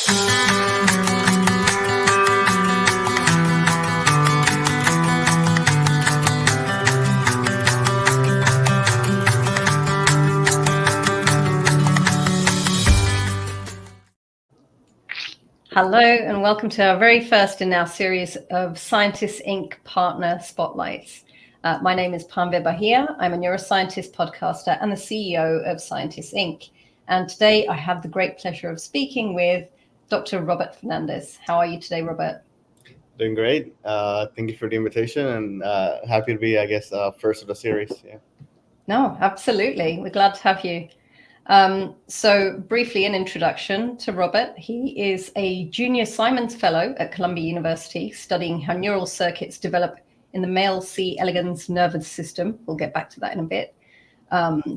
Hello, and welcome to our very first in our series of Scientists Inc. Partner Spotlights. My name is Pambe Bahia. I'm a neuroscientist podcaster and the CEO of Scientists Inc. And today I have the great pleasure of speaking with Dr. Robert Fernandez. How are you today, Robert? Doing great. Thank you for the invitation, and happy to be, first of the series. Yeah. No, absolutely. We're glad to have you. So briefly, an introduction to Robert. He is a junior Simons Fellow at Columbia University, studying how neural circuits develop in the male C. elegans nervous system. We'll get back to that in a bit.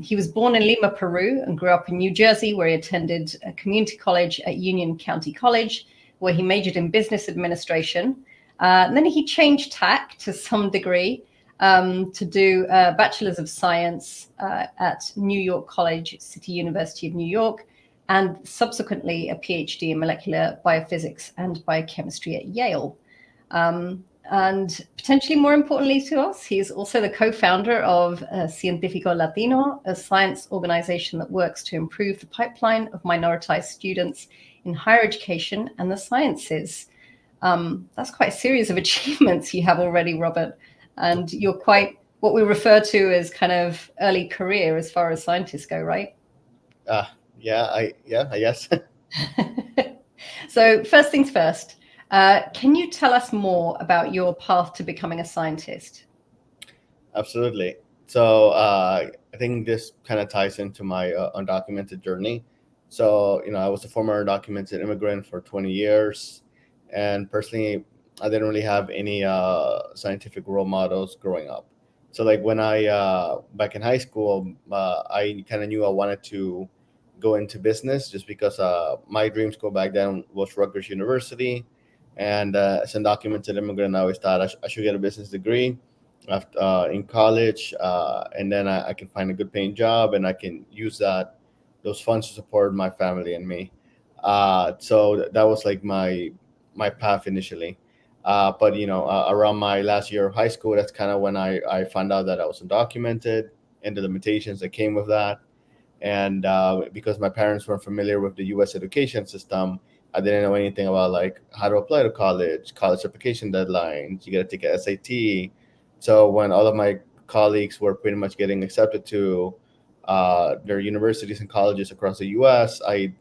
He was born in Lima, Peru, and grew up in New Jersey, where he attended a community college at Union County College, where he majored in business administration. And then he changed tack to some degree to do a Bachelor's of Science at New York College, City University of New York, and subsequently a PhD in molecular biophysics and biochemistry at Yale. And potentially more importantly to us, he's also the co-founder of Científico Latino, a science organization that works to improve the pipeline of minoritized students in higher education and the sciences. That's quite a series of achievements you have already, Robert. And you're quite what we refer to as kind of early career as far as scientists go, right? I guess. So first things first, can you tell us more about your path to becoming a scientist? Absolutely. So I think this kind of ties into my undocumented journey. So, I was a former undocumented immigrant for 20 years. And personally, I didn't really have any scientific role models growing up. So like when I, back in high school, I kind of knew I wanted to go into business just because my dream school back then was Rutgers University. And as an undocumented immigrant, I always thought I should get a business degree after, in college. And then I can find a good paying job and I can use those funds to support my family and me. So that was like my path initially. But around my last year of high school, that's kind of when I found out that I was undocumented and the limitations that came with that. And because my parents weren't familiar with the U.S. education system, I didn't know anything about like how to apply to college application deadlines. You got to take a SAT. So when all of my colleagues were pretty much getting accepted to their universities and colleges across the U.S., I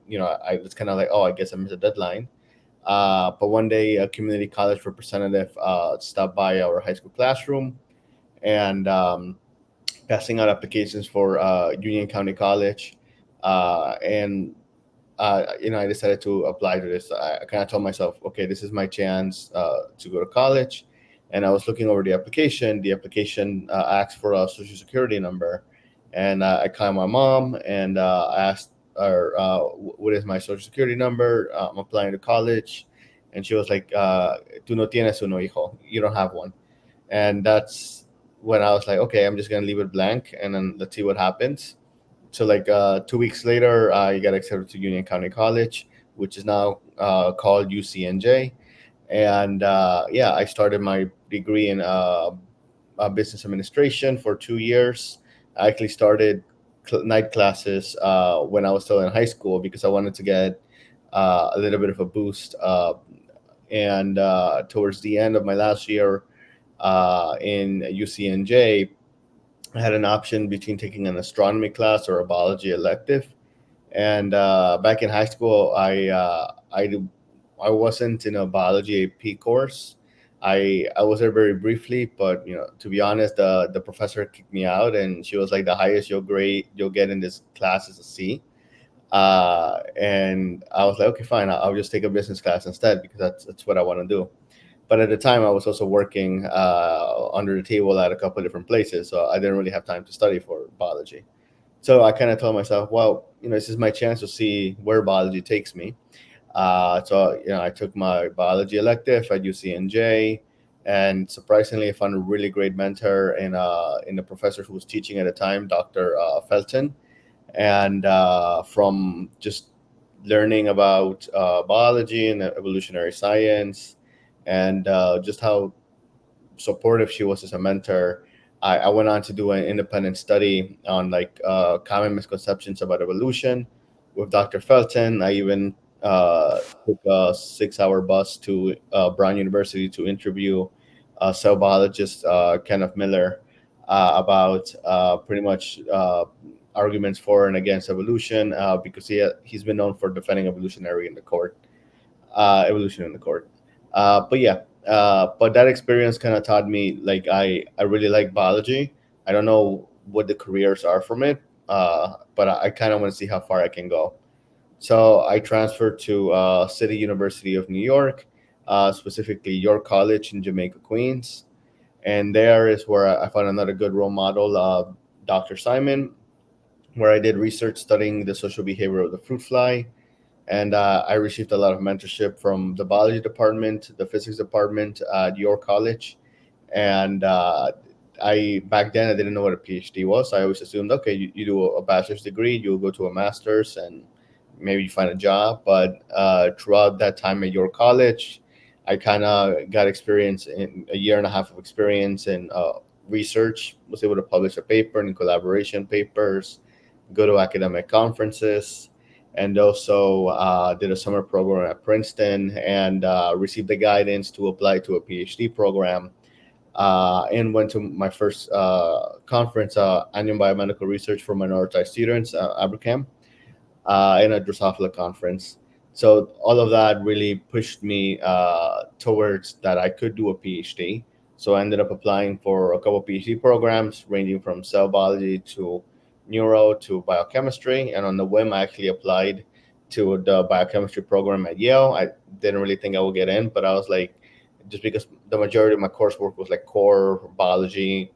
was kind of like, oh, I guess I missed a deadline. But one day, a community college representative stopped by our high school classroom and passing out applications for Union County College. I decided to apply to this. I kind of told myself, okay, this is my chance to go to college. And I was looking over the application. The application asked for a social security number. And I called my mom and I asked her, what is my social security number? I'm applying to college. And she was like, tú no tienes uno, hijo. You don't have one. And that's when I was like, okay, I'm just going to leave it blank and then let's see what happens. So like 2 weeks later, I got accepted to Union County College, which is now called UCNJ. And I started my degree in business administration for 2 years. I actually started night classes when I was still in high school because I wanted to get a little bit of a boost. And towards the end of my last year in UCNJ, I had an option between taking an astronomy class or a biology elective. And back in high school, I wasn't in a biology AP course. I was there very briefly, but to be honest, the professor kicked me out, and she was like, the highest you'll get in this class is a C. And I was like, okay, fine, I'll just take a business class instead because that's what I want to do. But at the time, I was also working under the table at a couple of different places, so I didn't really have time to study for biology. So I kind of told myself, well, this is my chance to see where biology takes me. So I took my biology elective at UCNJ, and surprisingly, I found a really great mentor in the professor who was teaching at the time, Dr. Felton. And from just learning about biology and evolutionary science, and just how supportive she was as a mentor. I went on to do an independent study on like common misconceptions about evolution with Dr. Felton. I even took a 6 hour bus to Brown University to interview cell biologist Kenneth Miller about pretty much arguments for and against evolution because he's been known for defending evolution in the court. But yeah, but that experience kind of taught me like I really like biology. I don't know what the careers are from it, but I kind of want to see how far I can go. So I transferred to City University of New York, specifically York College in Jamaica, Queens, and there is where I found another good role model, Dr. Simon, where I did research studying the social behavior of the fruit fly, and I received a lot of mentorship from the biology department, the physics department at York College, and I back then I didn't know what a PhD was. I always assumed, okay, you do a bachelor's degree, you'll go to a master's, and maybe you find a job. But throughout that time at York College, I kind of got experience in a year and a half of experience in research. Was able to publish a paper and collaboration papers, go to academic conferences, and also did a summer program at Princeton and received the guidance to apply to a PhD program and went to my first conference, Annual Biomedical Research for Minoritized Students, ABRCAM, in a Drosophila conference. So all of that really pushed me towards that I could do a PhD. So I ended up applying for a couple PhD programs ranging from cell biology to neuro to biochemistry. And on the whim, I actually applied to the biochemistry program at Yale. I didn't really think I would get in, but I was like, just because the majority of my coursework was like core biology,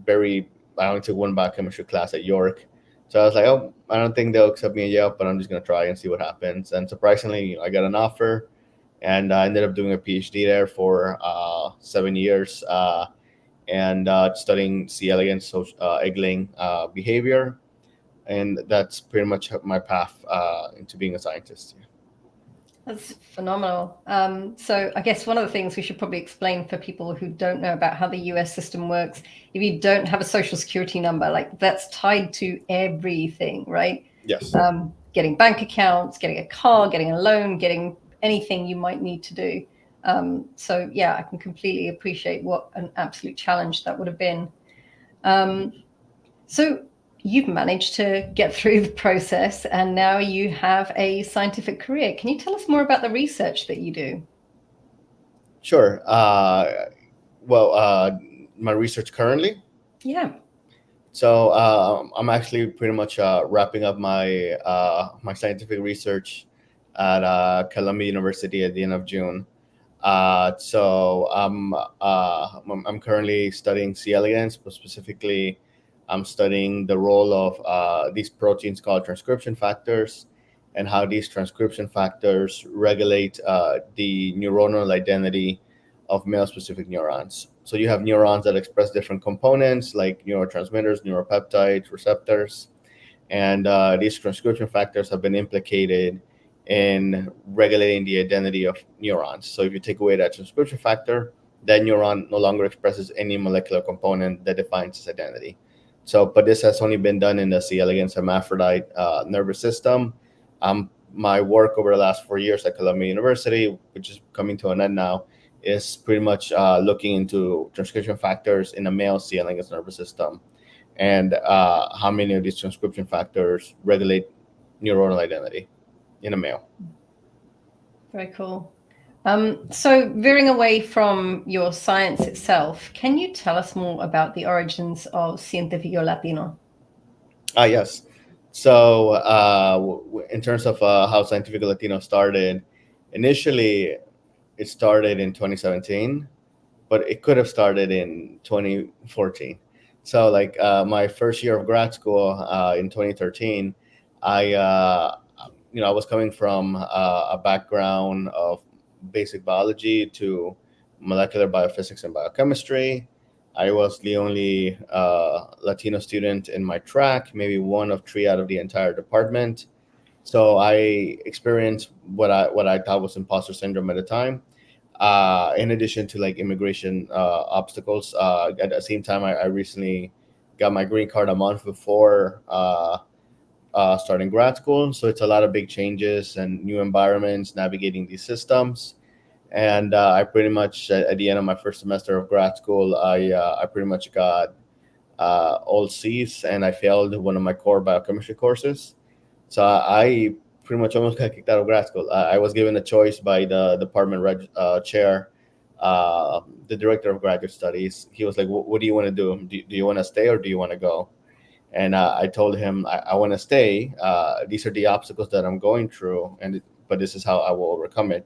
very, I only took one biochemistry class at York. So I was like, oh, I don't think they'll accept me at Yale, but I'm just going to try and see what happens. And surprisingly, I got an offer and I ended up doing a PhD there for 7 years and studying C. elegans, eggling behavior. And that's pretty much my path into being a scientist. That's phenomenal. So I guess one of the things we should probably explain for people who don't know about how the US system works, if you don't have a social security number, like that's tied to everything, right? Yes. Getting bank accounts, getting a car, getting a loan, getting anything you might need to do. So yeah, I can completely appreciate what an absolute challenge that would have been. So you've managed to get through the process and now you have a scientific career. Can you tell us more about the research that you do? Sure. My research currently. Yeah. So I'm actually pretty much wrapping up my scientific research at Columbia University at the end of June. I'm currently studying C. elegans, but specifically, I'm studying the role of these proteins called transcription factors and how these transcription factors regulate the neuronal identity of male-specific neurons. So you have neurons that express different components like neurotransmitters, neuropeptides, receptors, and these transcription factors have been implicated in regulating the identity of neurons. So if you take away that transcription factor, that neuron no longer expresses any molecular component that defines its identity. So, but this has only been done in the C. elegans hermaphrodite nervous system. My work over the last 4 years at Columbia University, which is coming to an end now, is pretty much looking into transcription factors in the male C. elegans nervous system and how many of these transcription factors regulate neuronal identity in a male. Very cool. So veering away from your science itself, can you tell us more about the origins of Científico Latino? Yes. So in terms of how Científico Latino started, initially it started in 2017, but it could have started in 2014. So like my first year of grad school in 2013, I was coming from a background of basic biology to molecular biophysics and biochemistry. I was the only Latino student in my track, maybe one of three out of the entire department. So I experienced what I thought was imposter syndrome at the time. In addition to like immigration obstacles, at the same time, I recently got my green card a month before starting grad school. So it's a lot of big changes and new environments, navigating these systems. And I pretty much at the end of my first semester of grad school, I pretty much got all C's, and I failed one of my core biochemistry courses. So I pretty much almost got kicked out of grad school. I was given a choice by the department chair, the director of graduate studies. He was like, "What do you want to do? Do you want to stay or do you want to go?" And I told him, I want to stay. These are the obstacles that I'm going through, but this is how I will overcome it.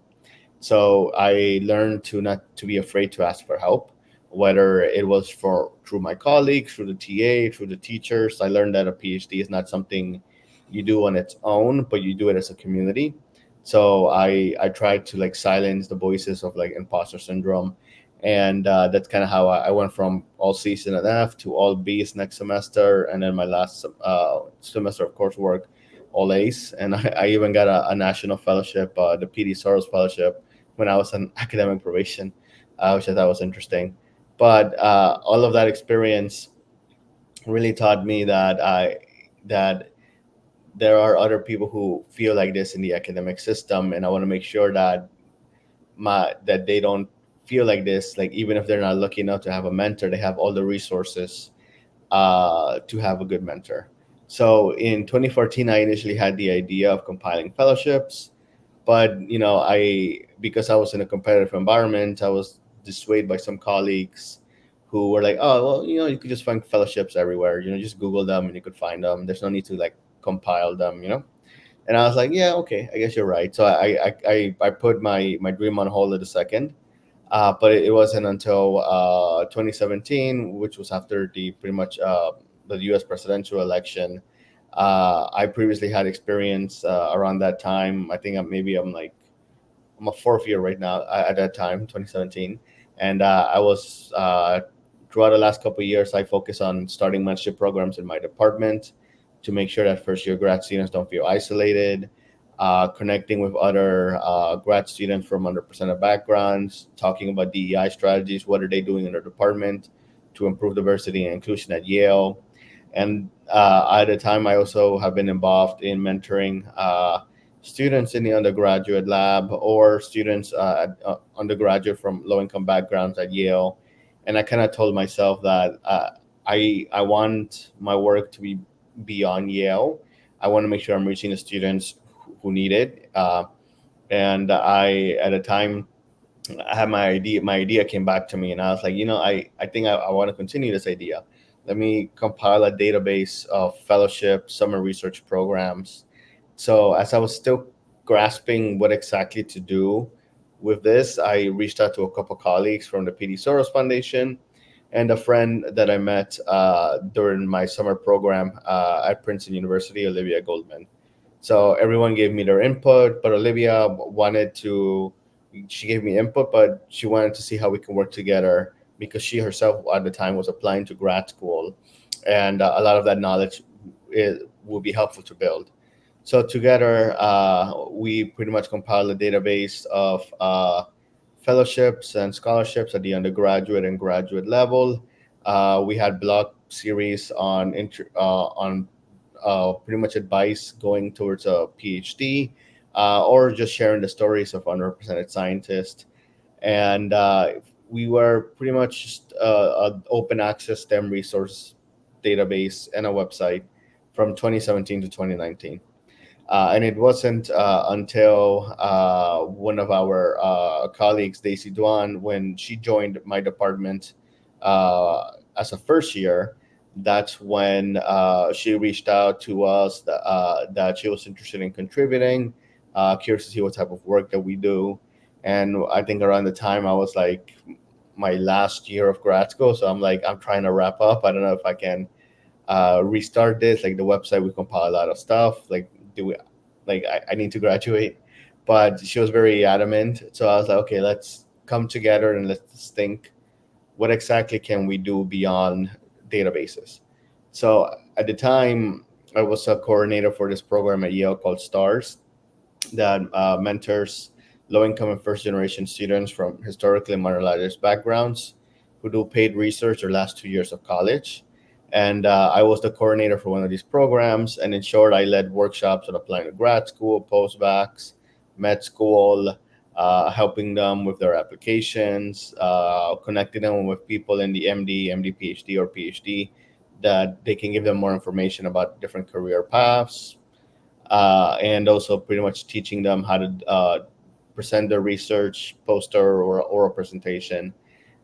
So I learned to not to be afraid to ask for help, whether it was for through my colleagues, through the TA, through the teachers. I learned that a PhD is not something you do on its own, but you do it as a community. So I tried to like silence the voices of like imposter syndrome, and that's kind of how I went from all C's and an F to all B's next semester, and then my last semester of coursework, all A's, and I even got a national fellowship, the PD Soros Fellowship, when I was on academic probation, which I thought was interesting. But all of that experience really taught me that there are other people who feel like this in the academic system, and I want to make sure that they don't feel like this. Like even if they're not lucky enough to have a mentor, they have all the resources to have a good mentor. So in 2014, I initially had the idea of compiling fellowships, but I because I was in a competitive environment, I was dissuaded by some colleagues who were like, "Oh, well, you could just find fellowships everywhere. Just Google them and you could find them. There's no need to like compile them." And I was like, "Yeah, okay, I guess you're right." So I put my dream on hold at a second, but it wasn't until 2017, which was after the pretty much the U.S. presidential election. I previously had experience around that time. I think I'm a fourth year right now at that time, 2017, and I was throughout the last couple of years, I focused on starting mentorship programs in my department to make sure that first year grad students don't feel isolated. Connecting with other grad students from underrepresented backgrounds, talking about DEI strategies, what are they doing in their department to improve diversity and inclusion at Yale. And at the time, I also have been involved in mentoring students in the undergraduate lab or students undergraduate from low income backgrounds at Yale. And I kind of told myself that I want my work to be beyond Yale. I want to make sure I'm reaching the students who need it. And I, at a time, I had my idea. My idea came back to me, and I was like, I think I want to continue this idea. Let me compile a database of fellowship, summer research programs. So as I was still grasping what exactly to do with this, I reached out to a couple colleagues from the PD Soros Foundation and a friend that I met during my summer program at Princeton University, Olivia Goldman. So everyone gave me their input, but Olivia wanted to. She gave me input, but she wanted to see how we can work together because she herself at the time was applying to grad school, and a lot of that knowledge will be helpful to build. So together, we pretty much compiled a database of fellowships and scholarships at the undergraduate and graduate level. We had blog series on pretty much advice going towards a PhD, or just sharing the stories of underrepresented scientists. And we were pretty much just an open access STEM resource database and a website from 2017 to 2019. And it wasn't until one of our colleagues, Daisy Duan, when she joined my department as a first year, that's when she reached out to us that she was interested in contributing, curious to see what type of work that we do. And I think around the time I was like my last year of grad school, so I'm like I'm trying to wrap up. I don't know if I can restart this. Like the website, we compile a lot of stuff. Like do we like I need to graduate, but she was very adamant. So I was like, okay, let's come together and let's think what exactly can we do beyond databases. So at the time, I was a coordinator for this program at Yale called STARS that mentors low income and first generation students from historically marginalized backgrounds who do paid research their last 2 years of college. And I was the coordinator for one of these programs. And in short, I led workshops on applying to grad school, postbacks, med school, helping them with their applications, connecting them with people in the MD, PhD, or PhD that they can give them more information about different career paths, and also pretty much teaching them how to present their research poster or oral presentation.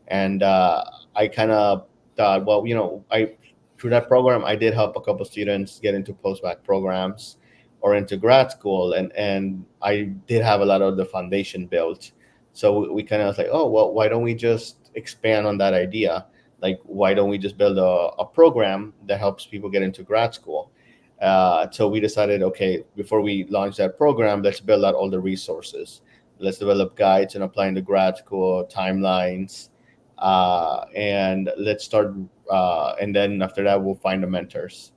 And I kind of thought, well, I through that program, I did help a couple students get into postbac programs or into grad school, and I did have a lot of the foundation built. So we kind of was like, oh well, why don't we just expand on that idea? Like, why don't we just build a program that helps people get into grad school? So we decided, okay, before we launch that program, let's build out all the resources. Let's develop guides and applying to grad school timelines, and let's start. And then after that, we'll find the mentors.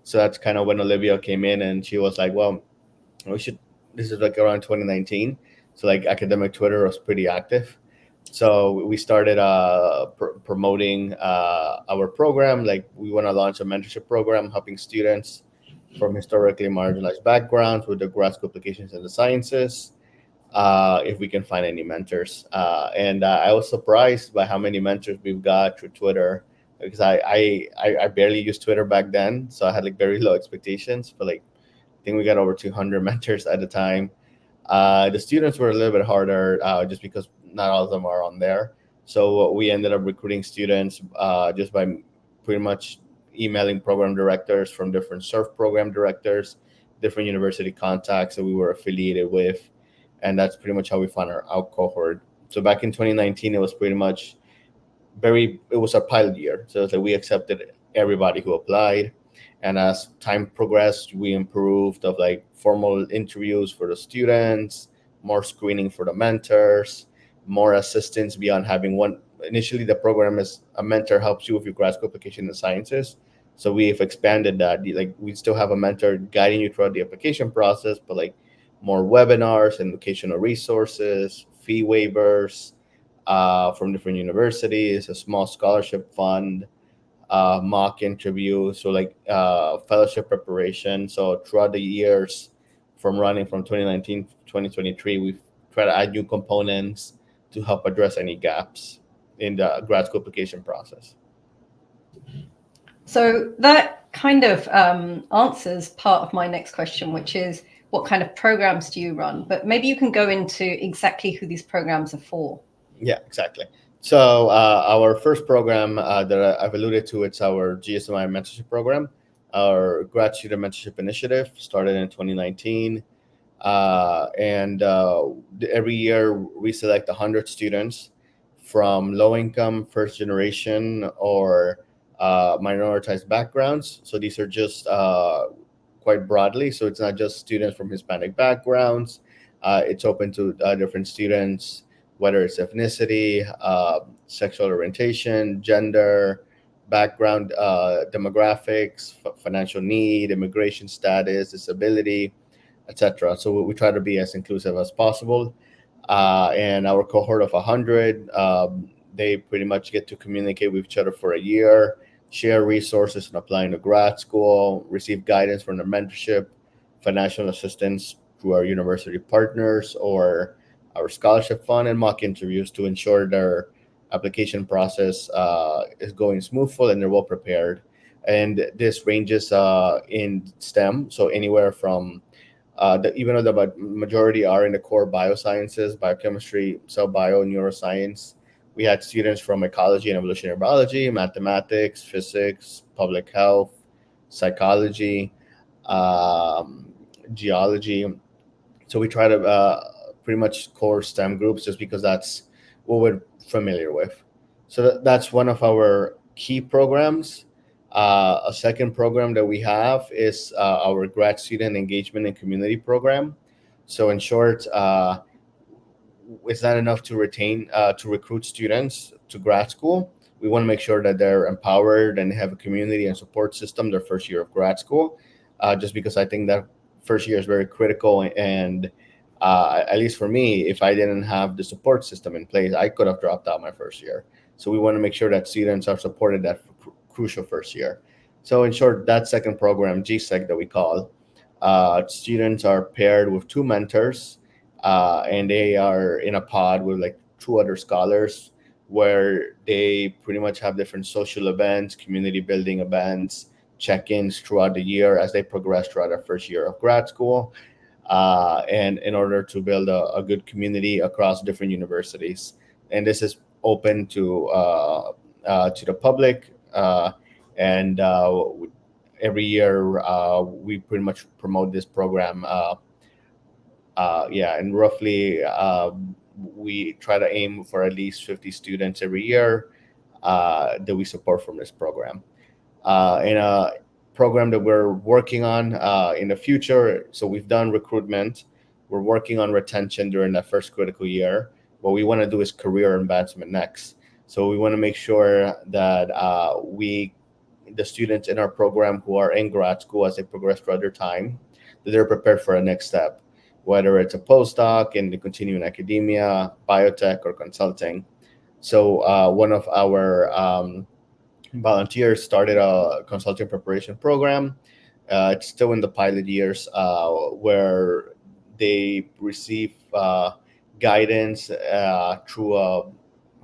So that's kind of when Olivia came in, and she was like, "Well, we should." This is like around 2019, so like academic Twitter was pretty active. So we started promoting our program. Like we want to launch a mentorship program helping students from historically marginalized backgrounds with their grad school applications in the sciences, if we can find any mentors. And I was surprised by how many mentors we've got through Twitter, because I barely used Twitter back then, so I had like very low expectations. But like I think we got over 200 mentors at the time. The students were a little bit harder, just because not all of them are on there. So we ended up recruiting students just by pretty much emailing program directors from different SURF program directors, different university contacts that we were affiliated with, and that's pretty much how we found our cohort. So back in 2019, it was pretty much it was a pilot year, so it's like we accepted everybody who applied. And as time progressed, we improved of like formal interviews for the students, more screening for the mentors, more assistance beyond having one. Initially the program is a mentor helps you with your grad school application in sciences, so we've expanded that. Like we still have a mentor guiding you throughout the application process, but like more webinars and educational resources, fee waivers from different universities, a small scholarship fund, mock interview, so like fellowship preparation. So throughout the years, from running from 2019 to 2023, we've tried to add new components to help address any gaps in the grad school application process. So that kind of answers part of my next question, which is what kind of programs do you run? But maybe you can go into exactly who these programs are for. Yeah, exactly. So our first program that I've alluded to, it's our GSMI mentorship program, our grad student mentorship initiative, started in 2019. And every year we select 100 students from low income, first generation, or minoritized backgrounds. So these are just quite broadly. So it's not just students from Hispanic backgrounds. It's open to different students, whether it's ethnicity, sexual orientation, gender, background, demographics, financial need, immigration status, disability, etc. So we try to be as inclusive as possible. And our cohort of 100, they pretty much get to communicate with each other for a year, share resources in applying to grad school, receive guidance from the mentorship, financial assistance through our university partners or our scholarship fund, and mock interviews to ensure their application process is going smoothly and they're well prepared. And this ranges in STEM, so anywhere from even though the majority are in the core biosciences, biochemistry, cell bio, neuroscience, we had students from ecology and evolutionary biology, mathematics, physics, public health, psychology, um, geology. So we try to pretty much core STEM groups just because that's what we're familiar with. So that's one of our key programs. A second program that we have is our grad student engagement and community program. So in short, it's not enough to recruit students to grad school. We want to make sure that they're empowered and have a community and support system their first year of grad school. just because I think that first year is very critical. And at least for me, if I didn't have the support system in place, I could have dropped out my first year. So we want to make sure that students are supported that crucial first year. So in short, that second program, GSEC that we call, students are paired with two mentors, and they are in a pod with like two other scholars, where they pretty much have different social events, community building events, check-ins throughout the year as they progress throughout their first year of grad school, and in order to build a good community across different universities. And this is open to the public, and every year we pretty much promote this program. Yeah, and roughly we try to aim for at least 50 students every year that we support from this program. In a program that we're working on in the future, so we've done recruitment, we're working on retention during that first critical year. What we want to do is career advancement next. So we want to make sure that the students in our program who are in grad school as they progress throughout their time, that they're prepared for a next step, whether it's a postdoc in the continuing academia, biotech, or consulting. So one of our volunteers started a consulting preparation program. It's still in the pilot years, where they receive guidance through a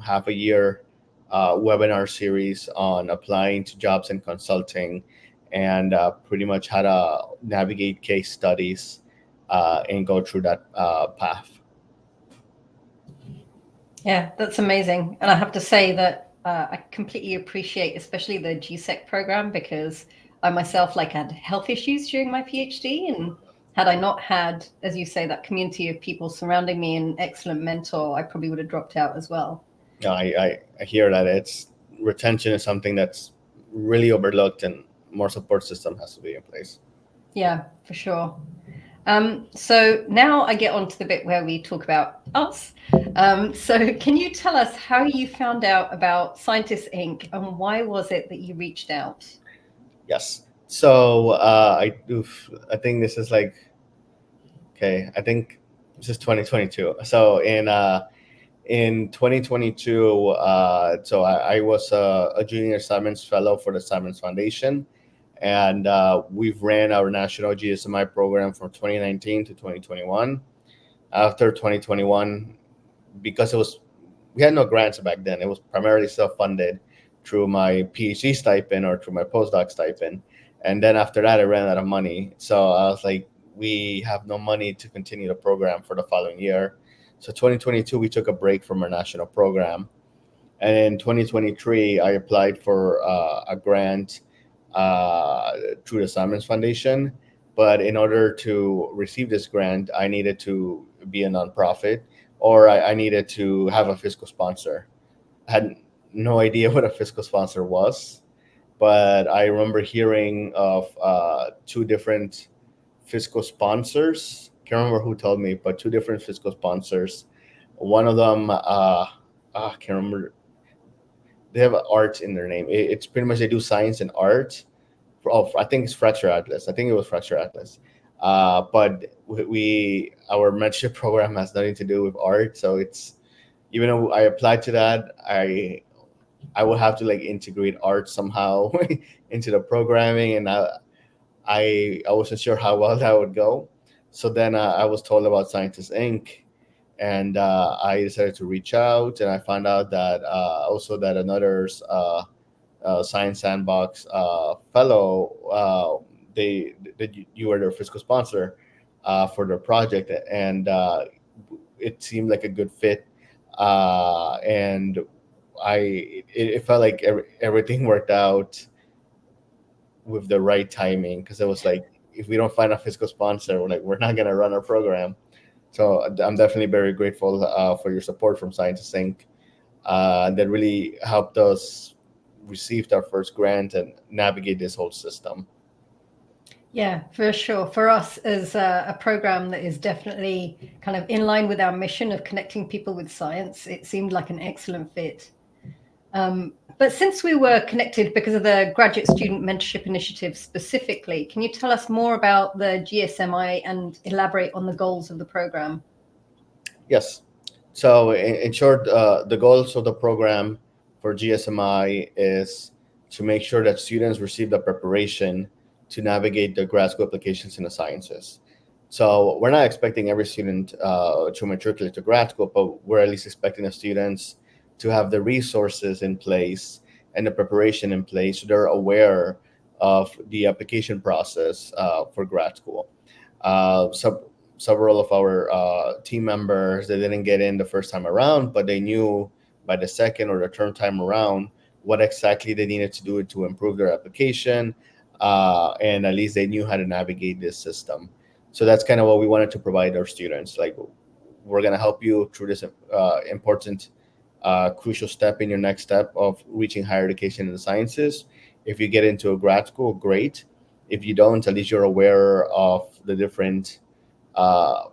half a year webinar series on applying to jobs in consulting, and pretty much how to navigate case studies and go through that path. Yeah, that's amazing. And I have to say that I completely appreciate, especially the GSEC program, because I myself had health issues during my PhD. And had I not had, as you say, that community of people surrounding me and an excellent mentor, I probably would have dropped out as well. I hear that it's retention is something that's really overlooked, and more support system has to be in place. Yeah, for sure. So now I get on to the bit where we talk about us. So can you tell us how you found out about Scientists Inc. and why was it that you reached out? Yes. So I think this is okay. I think this is 2022. So in 2022, so I was a junior Simons Fellow for the Simons Foundation, and we've ran our national GSMI program from 2019 to 2021. After 2021, because we had no grants back then, it was primarily self-funded through my PhD stipend or through my postdoc stipend. And then after that, I ran out of money. So I was like, we have no money to continue the program for the following year. So 2022, we took a break from our national program. And in 2023, I applied for a grant through the Simons Foundation. But in order to receive this grant, I needed to be a nonprofit, or I needed to have a fiscal sponsor. I had no idea what a fiscal sponsor was, but I remember hearing of two different fiscal sponsors. Can't remember who told me, but two different fiscal sponsors. One of them, I can't remember. They have art in their name. It's pretty much they do science and art. I think it's Fracture Atlas. I think it was Fracture Atlas. But our mentorship program has nothing to do with art. So it's, even though I applied to that, I would have to integrate art somehow into the programming, and I wasn't sure how well that would go. So then I was told about Scientists Inc. And I decided to reach out, and I found out that also that another Science Sandbox fellow, you were their fiscal sponsor for their project, and it seemed like a good fit, and it felt like everything worked out with the right timing, because it was like, if we don't find a fiscal sponsor, we're not gonna run our program. So I'm definitely very grateful for your support from Scientists Inc. That really helped us receive our first grant and navigate this whole system. Yeah, for sure. For us, as a program that is definitely kind of in line with our mission of connecting people with science, it seemed like an excellent fit. But since we were connected because of the Graduate Student Mentorship Initiative specifically, can you tell us more about the GSMI and elaborate on the goals of the program? Yes. So, in short, the goals of the program for GSMI is to make sure that students receive the preparation to navigate the grad school applications in the sciences. So, we're not expecting every student to matriculate to grad school, but we're at least expecting the students to have the resources in place and the preparation in place so they're aware of the application process for grad school. So several of our team members, they didn't get in the first time around, but they knew by the second or the third time around what exactly they needed to do to improve their application, and at least they knew how to navigate this system. So that's kind of what we wanted to provide our students. Like, we're going to help you through this important, crucial step in your next step of reaching higher education in the sciences. If you get into a grad school, great. If you don't, at least you're aware of the different, uh,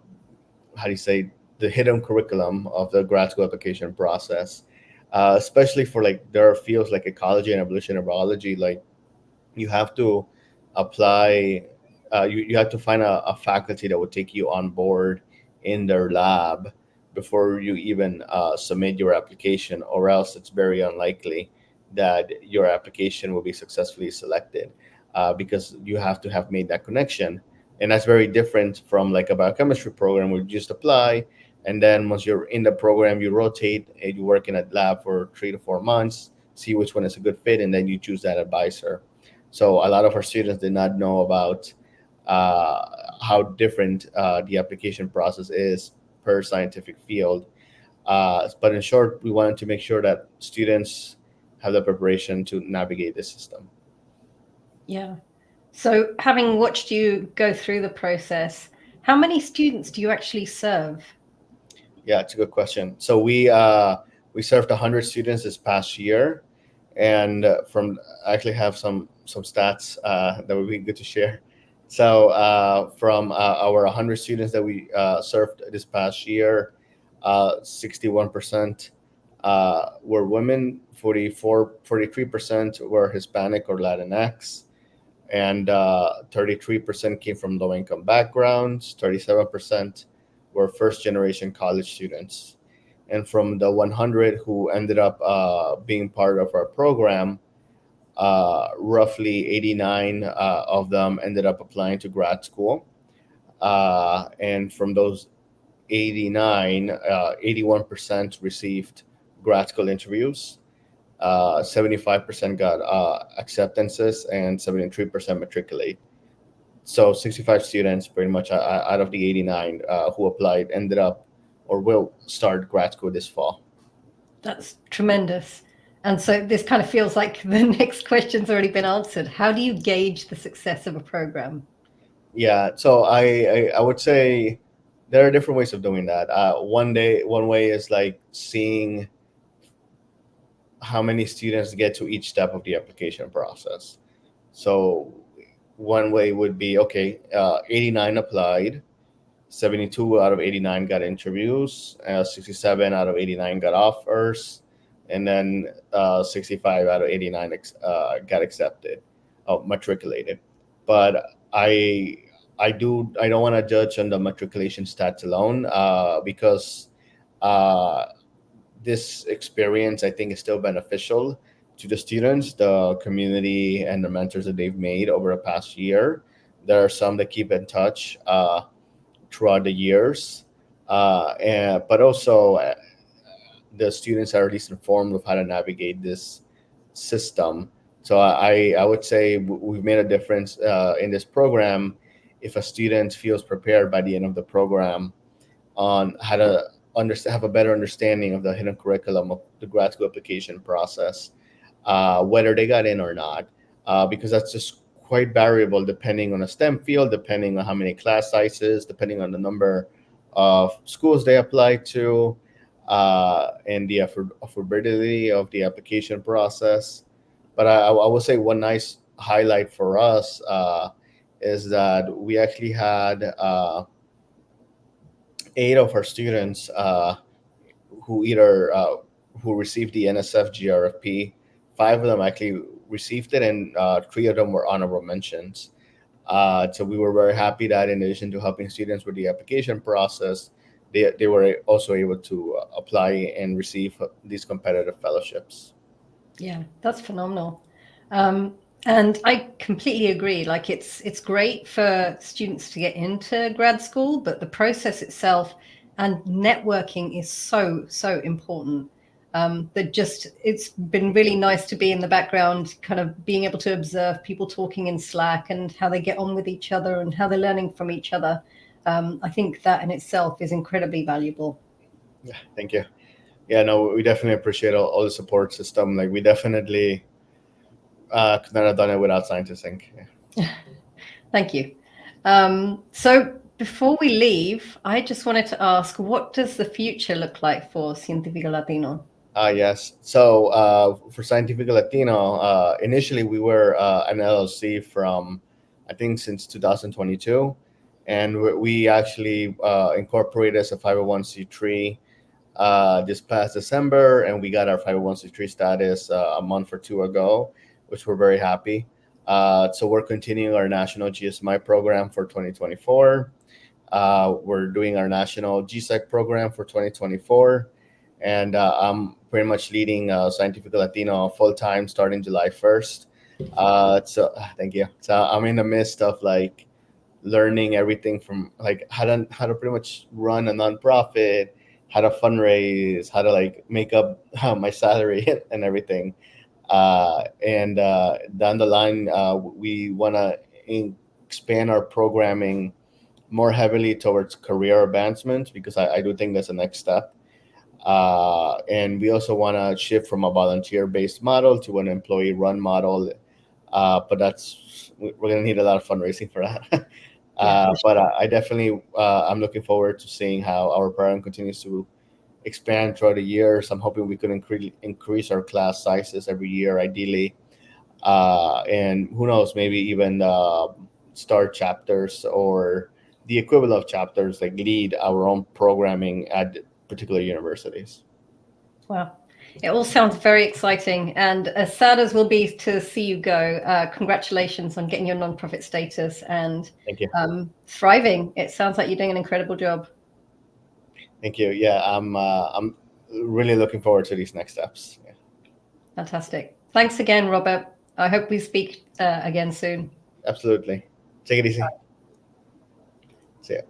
how do you say, the hidden curriculum of the grad school application process, especially for, like, there are fields like ecology and evolutionary biology. Like, you have to apply, you have to find a faculty that would take you on board in their lab before you even submit your application, or else it's very unlikely that your application will be successfully selected, because you have to have made that connection. And that's very different from like a biochemistry program where you just apply, and then once you're in the program you rotate and you work in a lab for 3 to 4 months, see which one is a good fit, and then you choose that advisor. So a lot of our students did not know about uh, how different the application process is per scientific field. But in short, we wanted to make sure that students have the preparation to navigate the system. Yeah. So, having watched you go through the process, how many students do you actually serve? Yeah, it's a good question. So we served 100 students this past year, and from I actually have some stats that would be good to share. So from our 100 students that we served this past year, 61% were women, 43% were Hispanic or Latinx, and 33% came from low income backgrounds, 37% were first generation college students. And from the 100 who ended up being part of our program, roughly 89 of them ended up applying to grad school. And from those 89, 81% received grad school interviews. 75% got acceptances, and 73% matriculate. So 65 students, pretty much out of the 89 who applied, ended up or will start grad school this fall. That's tremendous. And so this kind of feels like the next question's already been answered. How do you gauge the success of a program? Yeah, so I would say there are different ways of doing that. One way is like seeing how many students get to each step of the application process. So one way would be, okay, 89 applied, 72 out of 89 got interviews, 67 out of 89 got offers, and then 65 out of 89 got accepted, matriculated. But I don't want to judge on the matriculation stats alone, because uh, this experience I think is still beneficial to the students, the community, and the mentors that they've made over the past year. There are some that keep in touch throughout the years, but also the students are at least informed of how to navigate this system. So I would say we've made a difference in this program if a student feels prepared by the end of the program on how to have a better understanding of the hidden curriculum of the grad school application process, whether they got in or not, because that's just quite variable depending on a STEM field, depending on how many class sizes, depending on the number of schools they apply to, and the affordability of the application process. But I will say one nice highlight for us is that we actually had 8 of our students who either who received the NSF GRFP 5 of them actually received it, and 3 of them were honorable mentions. So we were very happy that in addition to helping students with the application process, they were also able to apply and receive these competitive fellowships. Yeah, that's phenomenal. And I completely agree. Like it's great for students to get into grad school, but the process itself and networking is so important. That just it's been really nice to be in the background, kind of being able to observe people talking in Slack and how they get on with each other and how they're learning from each other. I think that in itself is incredibly valuable. Yeah, thank you. Yeah, no, we definitely appreciate all the support system. Like we definitely could not have done it without scientists Inc. Yeah. Thank you. So before we leave, I just wanted to ask, what does the future look like for Científico Latino? Yes. So for Científico Latino, initially we were an LLC from, I think, since 2022. And we actually incorporated as a 501c3 this past December, and we got our 501c3 status a month or two ago, which we're very happy. So we're continuing our national GSMI program for 2024. We're doing our national GSEC program for 2024. And I'm pretty much leading Científico Latino full time starting July 1st. Thank you. So I'm in the midst of like learning everything from like how to pretty much run a nonprofit, how to fundraise, how to like make up my salary and everything. And down the line, we want to expand our programming more heavily towards career advancement because I do think that's the next step. And we also want to shift from a volunteer-based model to an employee-run model. But we're going to need a lot of fundraising for that. Yeah, for But sure. I definitely I'm looking forward to seeing how our program continues to expand throughout the years. I'm hoping we could increase our class sizes every year, ideally, and who knows, maybe even start chapters or the equivalent of chapters, like lead our own programming at particular universities. Wow. It all sounds very exciting. And as sad as we'll be to see you go, congratulations on getting your nonprofit status and Thank you. thriving. It sounds like you're doing an incredible job. Thank you. Yeah, I'm really looking forward to these next steps. Yeah, Fantastic. Thanks again, Robert. I hope we speak again soon. absolutely. Take it easy. See ya.